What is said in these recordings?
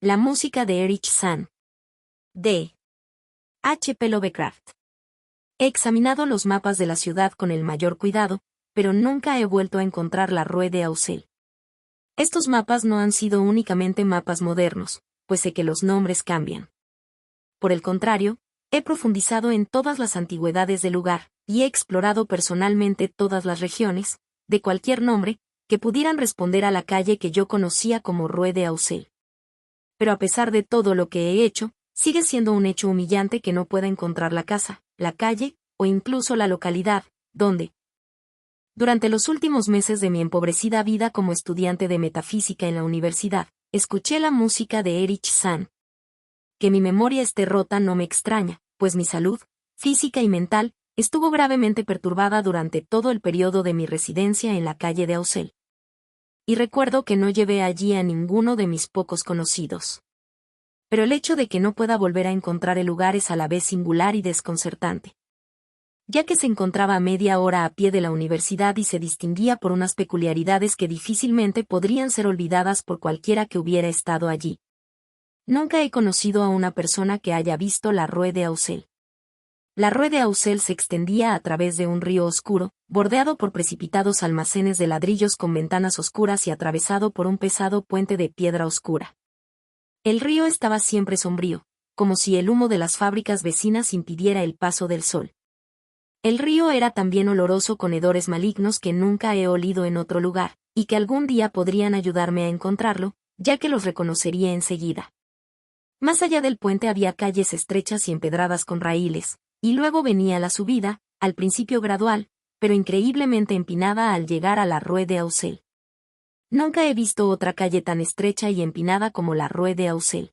La música de Erich Sand. D. H. P. Lovecraft. He examinado los mapas de la ciudad con el mayor cuidado, pero nunca he vuelto a encontrar la Rue de Auxel. Estos mapas no han sido únicamente mapas modernos, pues sé que los nombres cambian. Por el contrario, he profundizado en todas las antigüedades del lugar, y he explorado personalmente todas las regiones, de cualquier nombre, que pudieran responder a la calle que yo conocía como Rue de Auxel. Pero a pesar de todo lo que he hecho, sigue siendo un hecho humillante que no pueda encontrar la casa, la calle, o incluso la localidad, donde, durante los últimos meses de mi empobrecida vida como estudiante de metafísica en la universidad, escuché la música de Erich Sand. Que mi memoria esté rota no me extraña, pues mi salud, física y mental, estuvo gravemente perturbada durante todo el periodo de mi residencia en la calle de Auxel. Y recuerdo que no llevé allí a ninguno de mis pocos conocidos. Pero el hecho de que no pueda volver a encontrar el lugar es a la vez singular y desconcertante. Ya que se encontraba a media hora a pie de la universidad y se distinguía por unas peculiaridades que difícilmente podrían ser olvidadas por cualquiera que hubiera estado allí. Nunca he conocido a una persona que haya visto la Rue de Auxel. La Rue de Auxel se extendía a través de un río oscuro, bordeado por precipitados almacenes de ladrillos con ventanas oscuras y atravesado por un pesado puente de piedra oscura. El río estaba siempre sombrío, como si el humo de las fábricas vecinas impidiera el paso del sol. El río era también oloroso con hedores malignos que nunca he olido en otro lugar, y que algún día podrían ayudarme a encontrarlo, ya que los reconocería enseguida. Más allá del puente había calles estrechas y empedradas con raíles, y luego venía la subida, al principio gradual, pero increíblemente empinada al llegar a la Rue de Auxel. Nunca he visto otra calle tan estrecha y empinada como la Rue de Auxel.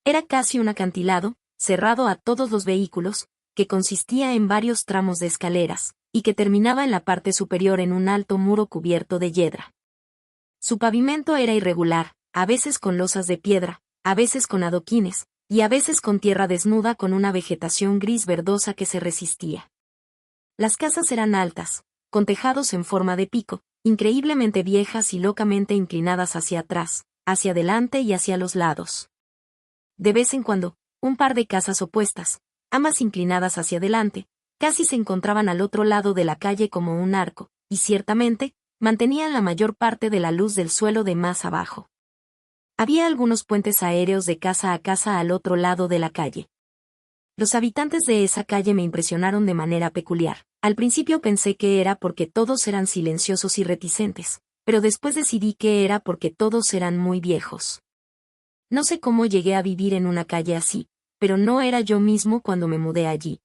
Era casi un acantilado, cerrado a todos los vehículos, que consistía en varios tramos de escaleras, y que terminaba en la parte superior en un alto muro cubierto de hiedra. Su pavimento era irregular, a veces con losas de piedra, a veces con adoquines, y a veces con tierra desnuda con una vegetación gris verdosa que se resistía. Las casas eran altas, con tejados en forma de pico, increíblemente viejas y locamente inclinadas hacia atrás, hacia adelante y hacia los lados. De vez en cuando, un par de casas opuestas, ambas inclinadas hacia adelante, casi se encontraban al otro lado de la calle como un arco, y ciertamente, mantenían la mayor parte de la luz del suelo de más abajo. Había algunos puentes aéreos de casa a casa al otro lado de la calle. Los habitantes de esa calle me impresionaron de manera peculiar. Al principio pensé que era porque todos eran silenciosos y reticentes, pero después decidí que era porque todos eran muy viejos. No sé cómo llegué a vivir en una calle así, pero no era yo mismo cuando me mudé allí.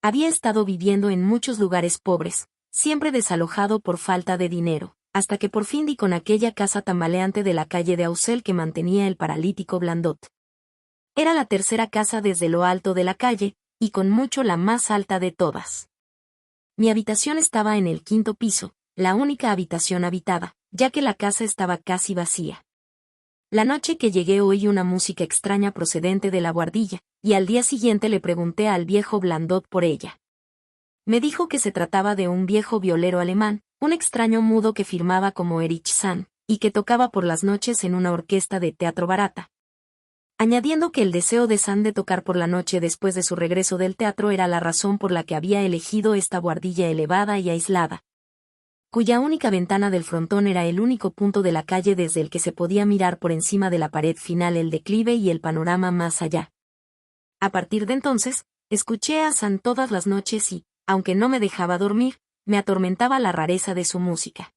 Había estado viviendo en muchos lugares pobres, siempre desalojado por falta de dinero, hasta que por fin di con aquella casa tambaleante de la calle de Auxel que mantenía el paralítico Blandot. Era la tercera casa desde lo alto de la calle, y con mucho la más alta de todas. Mi habitación estaba en el quinto piso, la única habitación habitada, ya que la casa estaba casi vacía. La noche que llegué oí una música extraña procedente de la buhardilla, y al día siguiente le pregunté al viejo Blandot por ella. Me dijo que se trataba de un viejo violero alemán, un extraño mudo que firmaba como Erich Sand, y que tocaba por las noches en una orquesta de teatro barata. Añadiendo que el deseo de Sand de tocar por la noche después de su regreso del teatro era la razón por la que había elegido esta buhardilla elevada y aislada, cuya única ventana del frontón era el único punto de la calle desde el que se podía mirar por encima de la pared final el declive y el panorama más allá. A partir de entonces, escuché a Sand todas las noches y, aunque no me dejaba dormir, me atormentaba la rareza de su música.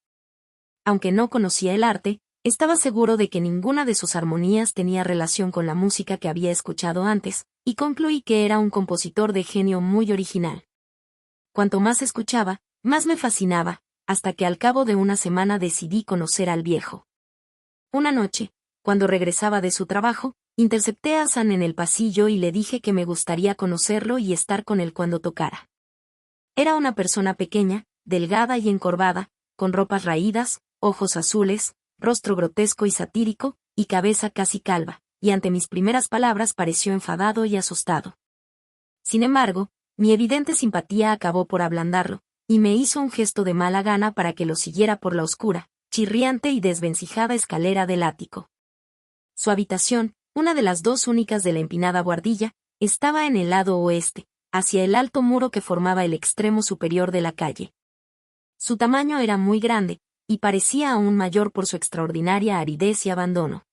Aunque no conocía el arte, estaba seguro de que ninguna de sus armonías tenía relación con la música que había escuchado antes, y concluí que era un compositor de genio muy original. Cuanto más escuchaba, más me fascinaba, hasta que al cabo de una semana decidí conocer al viejo. Una noche, cuando regresaba de su trabajo, intercepté a Sand en el pasillo y le dije que me gustaría conocerlo y estar con él cuando tocara. Era una persona pequeña, delgada y encorvada, con ropas raídas, ojos azules, rostro grotesco y satírico, y cabeza casi calva, y ante mis primeras palabras pareció enfadado y asustado. Sin embargo, mi evidente simpatía acabó por ablandarlo, y me hizo un gesto de mala gana para que lo siguiera por la oscura, chirriante y desvencijada escalera del ático. Su habitación, una de las dos únicas de la empinada buhardilla, estaba en el lado oeste, hacia el alto muro que formaba el extremo superior de la calle. Su tamaño era muy grande, y parecía aún mayor por su extraordinaria aridez y abandono.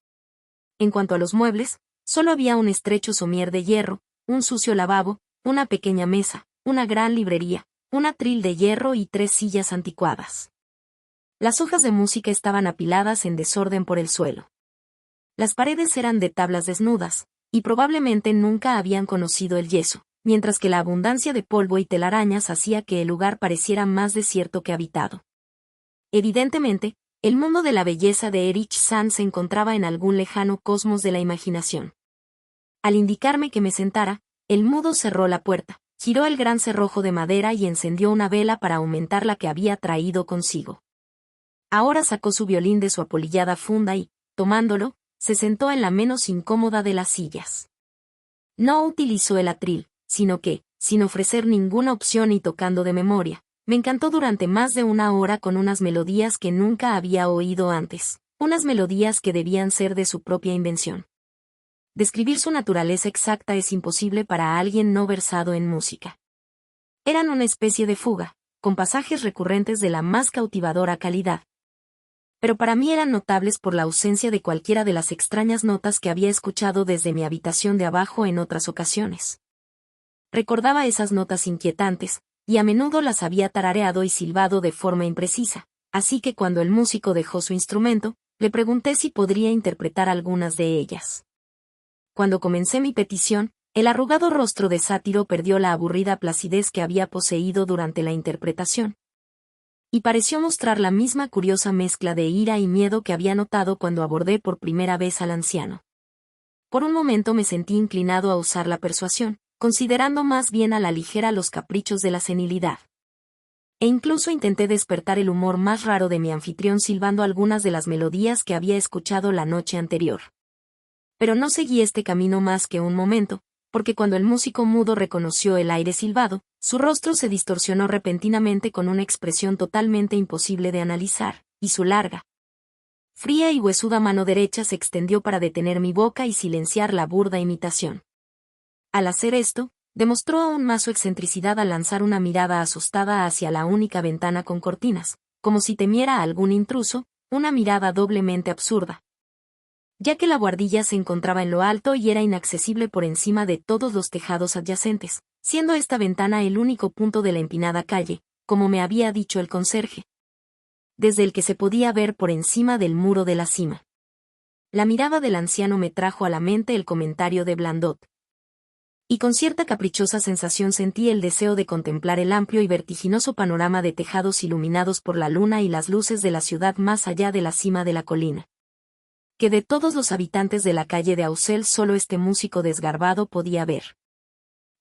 En cuanto a los muebles, solo había un estrecho somier de hierro, un sucio lavabo, una pequeña mesa, una gran librería, un atril de hierro y 3 sillas anticuadas. Las hojas de música estaban apiladas en desorden por el suelo. Las paredes eran de tablas desnudas, y probablemente nunca habían conocido el yeso, mientras que la abundancia de polvo y telarañas hacía que el lugar pareciera más desierto que habitado. Evidentemente, el mundo de la belleza de Erich Sand se encontraba en algún lejano cosmos de la imaginación. Al indicarme que me sentara, el mudo cerró la puerta, giró el gran cerrojo de madera y encendió una vela para aumentar la que había traído consigo. Ahora sacó su violín de su apolillada funda y, tomándolo, se sentó en la menos incómoda de las sillas. No utilizó el atril, sino que, sin ofrecer ninguna opción y tocando de memoria, me encantó durante más de una hora con unas melodías que nunca había oído antes, unas melodías que debían ser de su propia invención. Describir su naturaleza exacta es imposible para alguien no versado en música. Eran una especie de fuga, con pasajes recurrentes de la más cautivadora calidad. Pero para mí eran notables por la ausencia de cualquiera de las extrañas notas que había escuchado desde mi habitación de abajo en otras ocasiones. Recordaba esas notas inquietantes, y a menudo las había tarareado y silbado de forma imprecisa, así que cuando el músico dejó su instrumento, le pregunté si podría interpretar algunas de ellas. Cuando comencé mi petición, el arrugado rostro de sátiro perdió la aburrida placidez que había poseído durante la interpretación. Y pareció mostrar la misma curiosa mezcla de ira y miedo que había notado cuando abordé por primera vez al anciano. Por un momento me sentí inclinado a usar la persuasión, considerando más bien a la ligera los caprichos de la senilidad. E incluso intenté despertar el humor más raro de mi anfitrión silbando algunas de las melodías que había escuchado la noche anterior. Pero no seguí este camino más que un momento, porque cuando el músico mudo reconoció el aire silbado, su rostro se distorsionó repentinamente con una expresión totalmente imposible de analizar, y su larga, fría y huesuda mano derecha se extendió para detener mi boca y silenciar la burda imitación. Al hacer esto, demostró aún más su excentricidad al lanzar una mirada asustada hacia la única ventana con cortinas, como si temiera a algún intruso, una mirada doblemente absurda, ya que la buhardilla se encontraba en lo alto y era inaccesible por encima de todos los tejados adyacentes, siendo esta ventana el único punto de la empinada calle, como me había dicho el conserje, desde el que se podía ver por encima del muro de la cima. La mirada del anciano me trajo a la mente el comentario de Blandot, y con cierta caprichosa sensación sentí el deseo de contemplar el amplio y vertiginoso panorama de tejados iluminados por la luna y las luces de la ciudad más allá de la cima de la colina. Que de todos los habitantes de la calle de Auxel solo este músico desgarbado podía ver.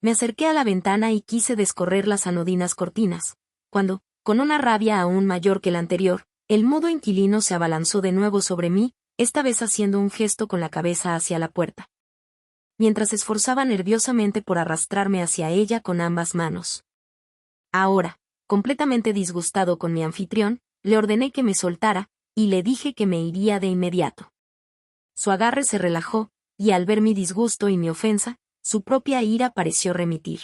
Me acerqué a la ventana y quise descorrer las anodinas cortinas, cuando, con una rabia aún mayor que la anterior, el mudo inquilino se abalanzó de nuevo sobre mí, esta vez haciendo un gesto con la cabeza hacia la puerta, mientras se esforzaba nerviosamente por arrastrarme hacia ella con ambas manos. Ahora, completamente disgustado con mi anfitrión, le ordené que me soltara, y le dije que me iría de inmediato. Su agarre se relajó, y al ver mi disgusto y mi ofensa, su propia ira pareció remitir.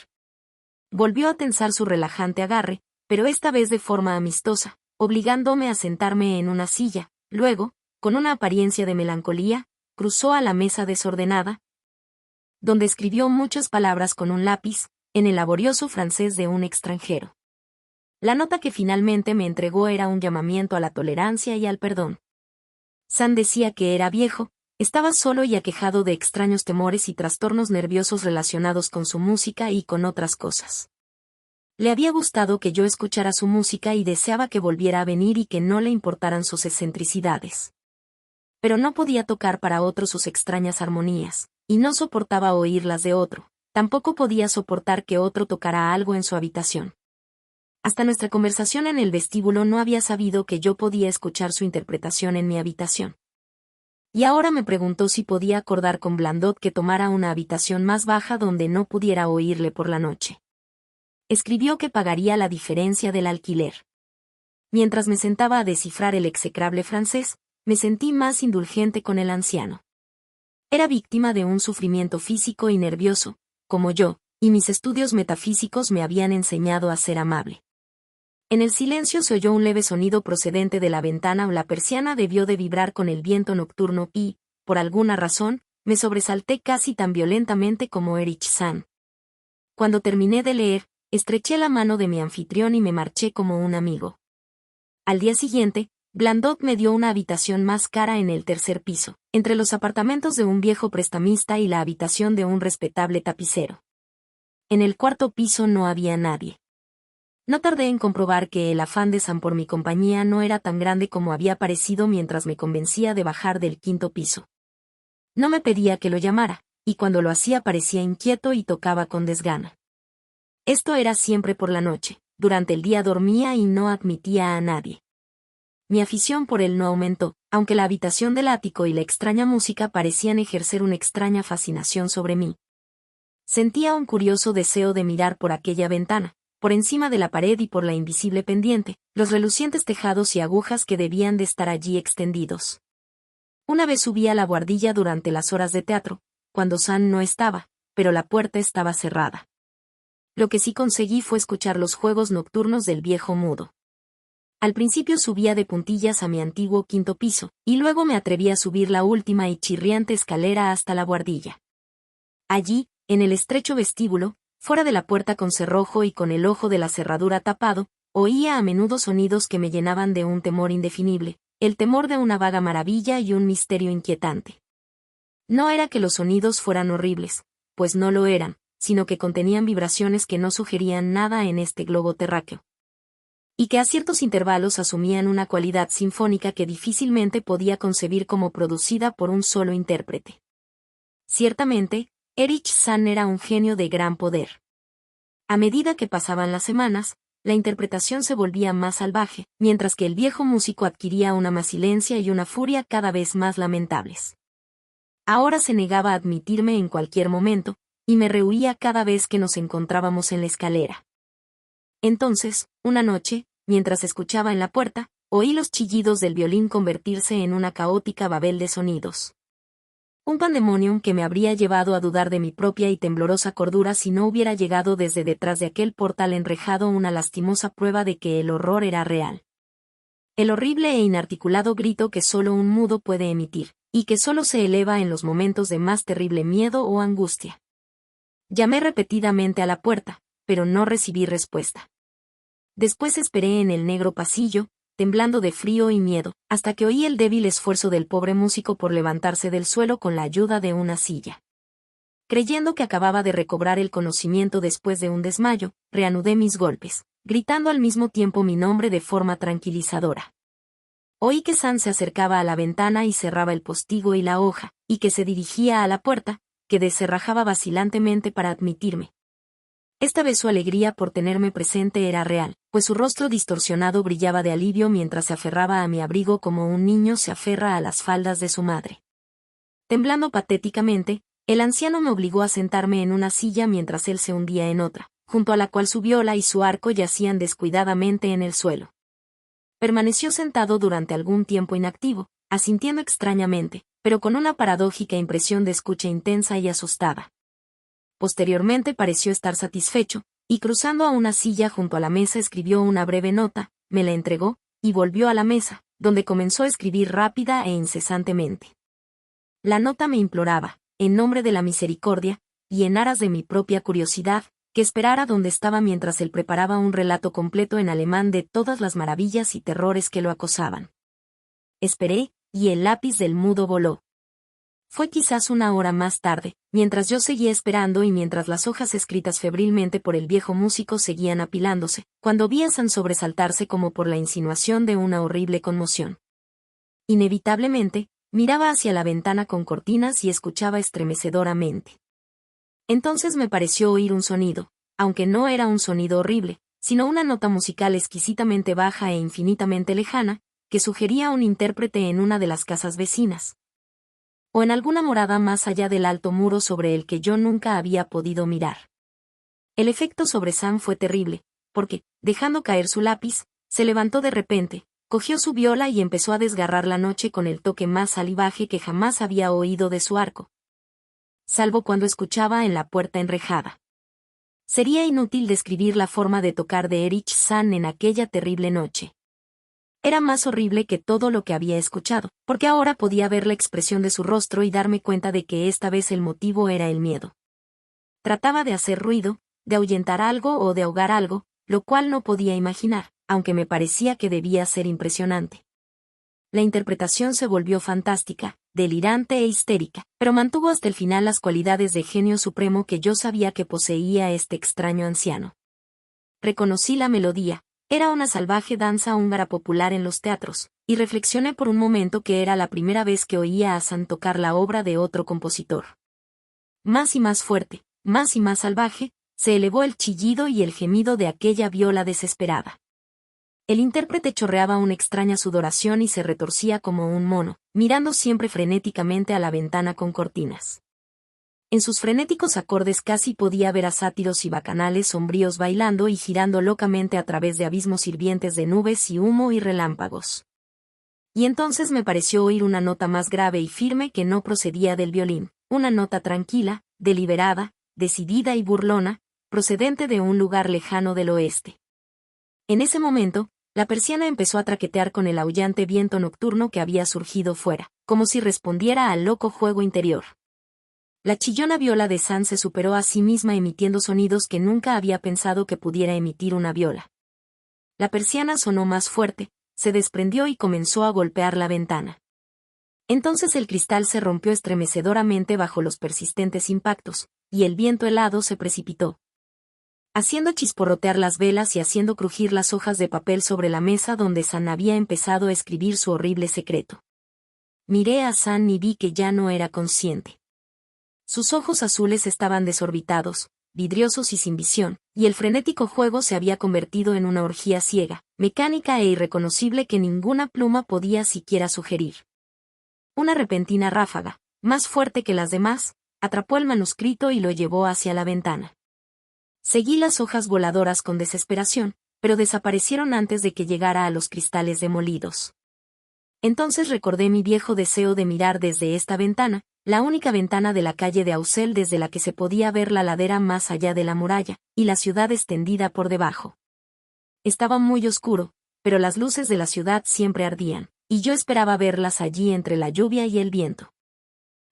Volvió a tensar su relajante agarre, pero esta vez de forma amistosa, obligándome a sentarme en una silla. Luego, con una apariencia de melancolía, cruzó a la mesa desordenada, donde escribió muchas palabras con un lápiz, en el laborioso francés de un extranjero. La nota que finalmente me entregó era un llamamiento a la tolerancia y al perdón. Sand decía que era viejo, estaba solo y aquejado de extraños temores y trastornos nerviosos relacionados con su música y con otras cosas. Le había gustado que yo escuchara su música y deseaba que volviera a venir y que no le importaran sus excentricidades. Pero no podía tocar para otro sus extrañas armonías, y no soportaba oírlas de otro, tampoco podía soportar que otro tocara algo en su habitación. Hasta nuestra conversación en el vestíbulo no había sabido que yo podía escuchar su interpretación en mi habitación. Y ahora me preguntó si podía acordar con Blandot que tomara una habitación más baja donde no pudiera oírle por la noche. Escribió que pagaría la diferencia del alquiler. Mientras me sentaba a descifrar el execrable francés, me sentí más indulgente con el anciano. Era víctima de un sufrimiento físico y nervioso, como yo, y mis estudios metafísicos me habían enseñado a ser amable. En el silencio se oyó un leve sonido procedente de la ventana o la persiana debió de vibrar con el viento nocturno y, por alguna razón, me sobresalté casi tan violentamente como Erich-san. Cuando terminé de leer, estreché la mano de mi anfitrión y me marché como un amigo. Al día siguiente, Blandot me dio una habitación más cara en el tercer piso, entre los apartamentos de un viejo prestamista y la habitación de un respetable tapicero. En el cuarto piso no había nadie. No tardé en comprobar que el afán de Sam por mi compañía no era tan grande como había parecido mientras me convencía de bajar del quinto piso. No me pedía que lo llamara, y cuando lo hacía parecía inquieto y tocaba con desgana. Esto era siempre por la noche, durante el día dormía y no admitía a nadie. Mi afición por él no aumentó, aunque la habitación del ático y la extraña música parecían ejercer una extraña fascinación sobre mí. Sentía un curioso deseo de mirar por aquella ventana, por encima de la pared y por la invisible pendiente, los relucientes tejados y agujas que debían de estar allí extendidos. Una vez subí a la buhardilla durante las horas de teatro, cuando Sam no estaba, pero la puerta estaba cerrada. Lo que sí conseguí fue escuchar los juegos nocturnos del viejo mudo. Al principio subía de puntillas a mi antiguo quinto piso, y luego me atreví a subir la última y chirriante escalera hasta la buhardilla. Allí, en el estrecho vestíbulo, fuera de la puerta con cerrojo y con el ojo de la cerradura tapado, oía a menudo sonidos que me llenaban de un temor indefinible, el temor de una vaga maravilla y un misterio inquietante. No era que los sonidos fueran horribles, pues no lo eran, sino que contenían vibraciones que no sugerían nada en este globo terráqueo. Y que a ciertos intervalos asumían una cualidad sinfónica que difícilmente podía concebir como producida por un solo intérprete. Ciertamente, Erich-san era un genio de gran poder. A medida que pasaban las semanas, la interpretación se volvía más salvaje, mientras que el viejo músico adquiría una masilencia y una furia cada vez más lamentables. Ahora se negaba a admitirme en cualquier momento, y me rehuía cada vez que nos encontrábamos en la escalera. Entonces, una noche, mientras escuchaba en la puerta, oí los chillidos del violín convertirse en una caótica babel de sonidos. Un pandemonium que me habría llevado a dudar de mi propia y temblorosa cordura si no hubiera llegado desde detrás de aquel portal enrejado una lastimosa prueba de que el horror era real. El horrible e inarticulado grito que solo un mudo puede emitir, y que solo se eleva en los momentos de más terrible miedo o angustia. Llamé repetidamente a la puerta, pero no recibí respuesta. Después esperé en el negro pasillo, temblando de frío y miedo, hasta que oí el débil esfuerzo del pobre músico por levantarse del suelo con la ayuda de una silla. Creyendo que acababa de recobrar el conocimiento después de un desmayo, reanudé mis golpes, gritando al mismo tiempo mi nombre de forma tranquilizadora. Oí que Sam se acercaba a la ventana y cerraba el postigo y la hoja, y que se dirigía a la puerta, que desenrajaba vacilantemente para admitirme. Esta vez su alegría por tenerme presente era real, pues su rostro distorsionado brillaba de alivio mientras se aferraba a mi abrigo como un niño se aferra a las faldas de su madre. Temblando patéticamente, el anciano me obligó a sentarme en una silla mientras él se hundía en otra, junto a la cual su viola y su arco yacían descuidadamente en el suelo. Permaneció sentado durante algún tiempo inactivo, asintiendo extrañamente, pero con una paradójica impresión de escucha intensa y asustada. Posteriormente pareció estar satisfecho, y cruzando a una silla junto a la mesa escribió una breve nota, me la entregó, y volvió a la mesa, donde comenzó a escribir rápida e incesantemente. La nota me imploraba, en nombre de la misericordia, y en aras de mi propia curiosidad, que esperara donde estaba mientras él preparaba un relato completo en alemán de todas las maravillas y terrores que lo acosaban. Esperé, y el lápiz del mudo voló. Fue quizás una hora más tarde, mientras yo seguía esperando y mientras las hojas escritas febrilmente por el viejo músico seguían apilándose, cuando vi a Sam sobresaltarse como por la insinuación de una horrible conmoción. Inevitablemente, miraba hacia la ventana con cortinas y escuchaba estremecedoramente. Entonces me pareció oír un sonido, aunque no era un sonido horrible, sino una nota musical exquisitamente baja e infinitamente lejana, que sugería un intérprete en una de las casas vecinas. O en alguna morada más allá del alto muro sobre el que yo nunca había podido mirar. El efecto sobre Sam fue terrible, porque, dejando caer su lápiz, se levantó de repente, cogió su viola y empezó a desgarrar la noche con el toque más salvaje que jamás había oído de su arco, salvo cuando escuchaba en la puerta enrejada. Sería inútil describir la forma de tocar de Erich-san en aquella terrible noche. Era más horrible que todo lo que había escuchado, porque ahora podía ver la expresión de su rostro y darme cuenta de que esta vez el motivo era el miedo. Trataba de hacer ruido, de ahuyentar algo o de ahogar algo, lo cual no podía imaginar, aunque me parecía que debía ser impresionante. La interpretación se volvió fantástica, delirante e histérica, pero mantuvo hasta el final las cualidades de genio supremo que yo sabía que poseía este extraño anciano. Reconocí la melodía. Era una salvaje danza húngara popular en los teatros, y reflexioné por un momento que era la primera vez que oía a San tocar la obra de otro compositor. Más y más fuerte, más y más salvaje, se elevó el chillido y el gemido de aquella viola desesperada. El intérprete chorreaba una extraña sudoración y se retorcía como un mono, mirando siempre frenéticamente a la ventana con cortinas. En sus frenéticos acordes casi podía ver a sátiros y bacanales sombríos bailando y girando locamente a través de abismos hirvientes de nubes y humo y relámpagos. Y entonces me pareció oír una nota más grave y firme que no procedía del violín, una nota tranquila, deliberada, decidida y burlona, procedente de un lugar lejano del oeste. En ese momento, la persiana empezó a traquetear con el aullante viento nocturno que había surgido fuera, como si respondiera al loco juego interior. La chillona viola de San se superó a sí misma emitiendo sonidos que nunca había pensado que pudiera emitir una viola. La persiana sonó más fuerte, se desprendió y comenzó a golpear la ventana. Entonces el cristal se rompió estremecedoramente bajo los persistentes impactos, y el viento helado se precipitó, haciendo chisporrotear las velas y haciendo crujir las hojas de papel sobre la mesa donde San había empezado a escribir su horrible secreto. Miré a San y vi que ya no era consciente. Sus ojos azules estaban desorbitados, vidriosos y sin visión, y el frenético juego se había convertido en una orgía ciega, mecánica e irreconocible que ninguna pluma podía siquiera sugerir. Una repentina ráfaga, más fuerte que las demás, atrapó el manuscrito y lo llevó hacia la ventana. Seguí las hojas voladoras con desesperación, pero desaparecieron antes de que llegara a los cristales demolidos. Entonces recordé mi viejo deseo de mirar desde esta ventana, la única ventana de la calle de Auxel desde la que se podía ver la ladera más allá de la muralla, y la ciudad extendida por debajo. Estaba muy oscuro, pero las luces de la ciudad siempre ardían, y yo esperaba verlas allí entre la lluvia y el viento.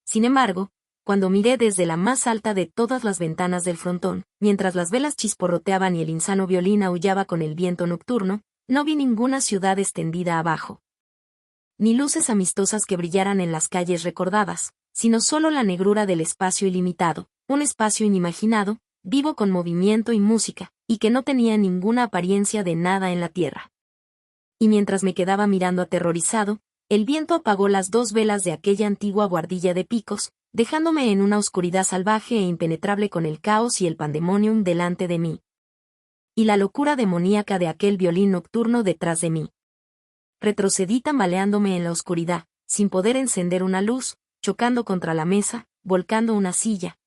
Sin embargo, cuando miré desde la más alta de todas las ventanas del frontón, mientras las velas chisporroteaban y el insano violín aullaba con el viento nocturno, no vi ninguna ciudad extendida abajo, ni luces amistosas que brillaran en las calles recordadas, sino solo la negrura del espacio ilimitado, un espacio inimaginado, vivo con movimiento y música, y que no tenía ninguna apariencia de nada en la tierra. Y mientras me quedaba mirando aterrorizado, el viento apagó las 2 velas de aquella antigua guardilla de picos, dejándome en una oscuridad salvaje e impenetrable con el caos y el pandemonium delante de mí. Y la locura demoníaca de aquel violín nocturno detrás de mí. Retrocedí tambaleándome en la oscuridad, sin poder encender una luz, chocando contra la mesa, volcando una silla.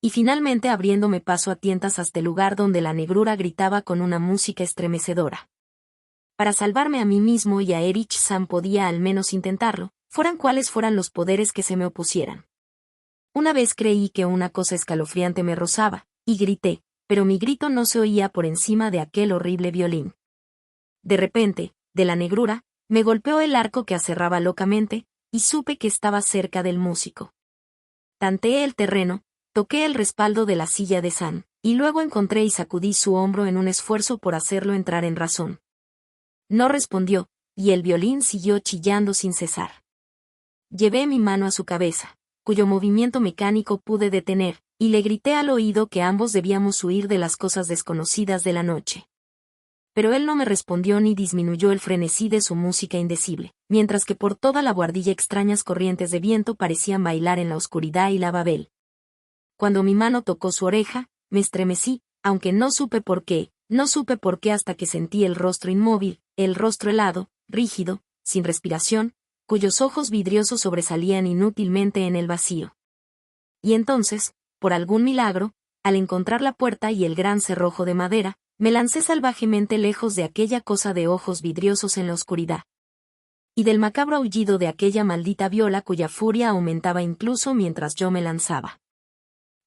Y finalmente abriéndome paso a tientas hasta el lugar donde la negrura gritaba con una música estremecedora. Para salvarme a mí mismo y a Erich-san podía al menos intentarlo, fueran cuales fueran los poderes que se me opusieran. Una vez creí que una cosa escalofriante me rozaba, y grité, pero mi grito no se oía por encima de aquel horrible violín. De repente, de la negrura, me golpeó el arco que aserraba locamente, y supe que estaba cerca del músico. Tanteé el terreno, toqué el respaldo de la silla de San, y luego encontré y sacudí su hombro en un esfuerzo por hacerlo entrar en razón. No respondió, y el violín siguió chillando sin cesar. Llevé mi mano a su cabeza, cuyo movimiento mecánico pude detener, y le grité al oído que ambos debíamos huir de las cosas desconocidas de la noche. Pero él no me respondió ni disminuyó el frenesí de su música indecible, mientras que por toda la buhardilla extrañas corrientes de viento parecían bailar en la oscuridad y la babel. Cuando mi mano tocó su oreja, me estremecí, aunque no supe por qué hasta que sentí el rostro inmóvil, el rostro helado, rígido, sin respiración, cuyos ojos vidriosos sobresalían inútilmente en el vacío. Y entonces, por algún milagro, al encontrar la puerta y el gran cerrojo de madera, me lancé salvajemente lejos de aquella cosa de ojos vidriosos en la oscuridad. Y del macabro aullido de aquella maldita viola cuya furia aumentaba incluso mientras yo me lanzaba.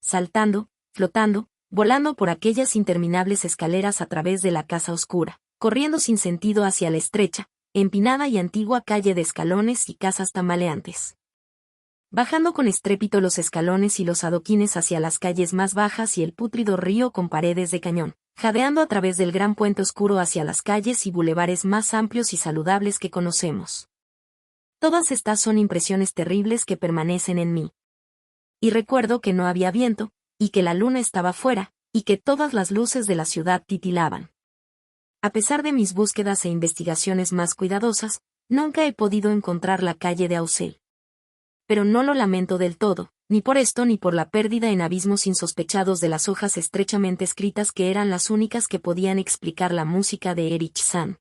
saltando, flotando, volando por aquellas interminables escaleras a través de la casa oscura, corriendo sin sentido hacia la estrecha, empinada y antigua calle de escalones y casas tambaleantes. Bajando con estrépito los escalones y los adoquines hacia las calles más bajas y el pútrido río con paredes de cañón, jadeando a través del gran puente oscuro hacia las calles y bulevares más amplios y saludables que conocemos. Todas estas son impresiones terribles que permanecen en mí. Y recuerdo que no había viento, y que la luna estaba fuera, y que todas las luces de la ciudad titilaban. A pesar de mis búsquedas e investigaciones más cuidadosas, nunca he podido encontrar la calle de Auxel. Pero no lo lamento del todo, ni por esto ni por la pérdida en abismos insospechados de las hojas estrechamente escritas que eran las únicas que podían explicar la música de Erich Sand.